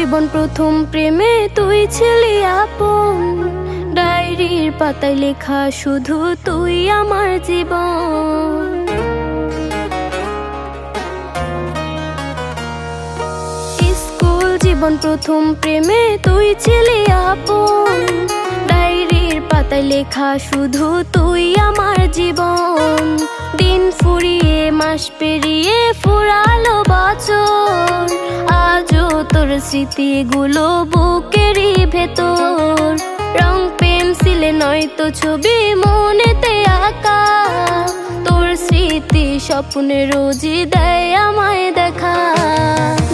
জীবন প্রথম প্রেমে তুই ছিলি আপন, ডায়েরির পাতায় লেখা শুধু তুই আমার জীবন। স্কুল জীবন প্রথম প্রেমে তুই ছিলি আপন, ডায়েরির পাতায় লেখা শুধু তুই আমার জীবন। দিন ফুরিয়ে মাস পেরিয়ে ফুরালো বছর, আজও তোর স্মৃতিগুলো বুকেরই ভেতর। রং পেন্সিলে নয়তো ছবি মনেতে আঁকা, তোর স্মৃতি স্বপ্নে রোজই দেয় আমায় দেখা।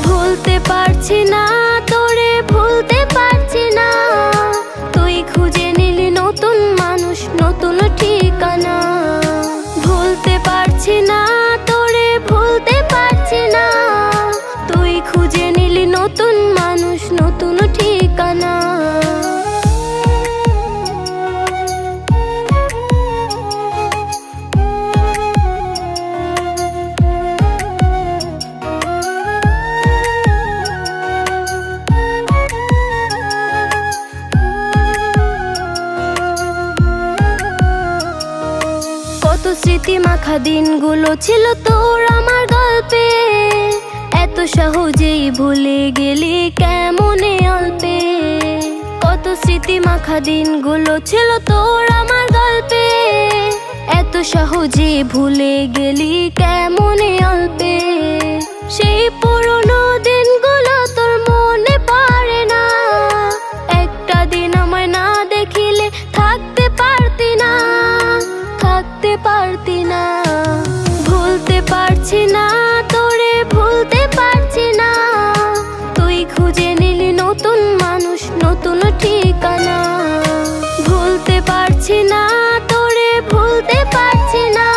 ভুলতে পারছি না তোরে, ভুলতে পারছি না, তুই খুঁজে নিলি নতুন মানুষ, নতুন ঠিকানা। ভুলতে পারছি না তোরে, ভুলতে পারছি না, তুই খুঁজে নিলি নতুন মানুষ, নতুন ঠিকানা। স্মৃতি মাখা দিনগুলো ছিল তোর আমার গল্পে, এত সহজেই ভুলে গেলি কেমনে অল্পে। কত স্মৃতি মাখা দিনগুলো ছিল তোর আমার গল্পে, এত সহজে ভুলে গেলি কেমনে অল্পে। সেই পুরনো দিনগুলো তোর মনে পড়ে না, একটা দিন আমায় না দেখিলে থাকতে পারতি না, থাকতে পারতি না। ভুলতে পারছি না তোরে, ভুলতে পারছি না, তুই খুঁজে নিলি নতুন মানুষ, নতুন ঠিকানা। ভুলতে পারছি না তোরে, ভুলতে পারছি না,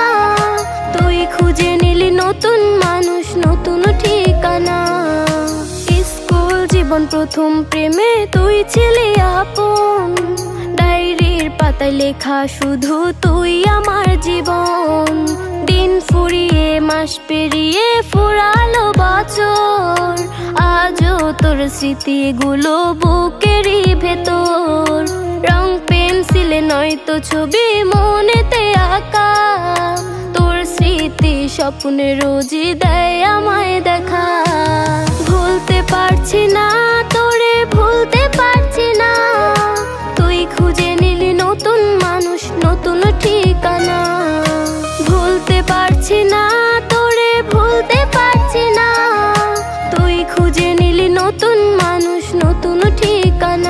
তুই খুঁজে নিলি নতুন মানুষ, নতুন ঠিকানা। স্কুল জীবন প্রথম প্রেমে তুই ছিলি আপন, ডায়েরির পাতায় লেখা শুধু তুই আমার জীবন। দিন ফুরিয়ে মাস পেরিয়ে ফুরালো বছর, আজও তোর স্মৃতিগুলো বুকেরই ভেতর। রং পেন্সিলে নয়তো ছবি মনেতে আঁকা, তোর স্মৃতি স্বপ্নে রোজই দেয় আমায় দেখা। ভুলতে পারছি না তোরে, ভুলতে পারছি না, তুই খুঁজে নিলি নতুন মানুষ, নতুন ঠিকানা। ভুলতে পারছি না তোরে, ভুলতে পারছি না, তুই খুঁজে নিলি নতুন মানুষ, নতুন ঠিকানা।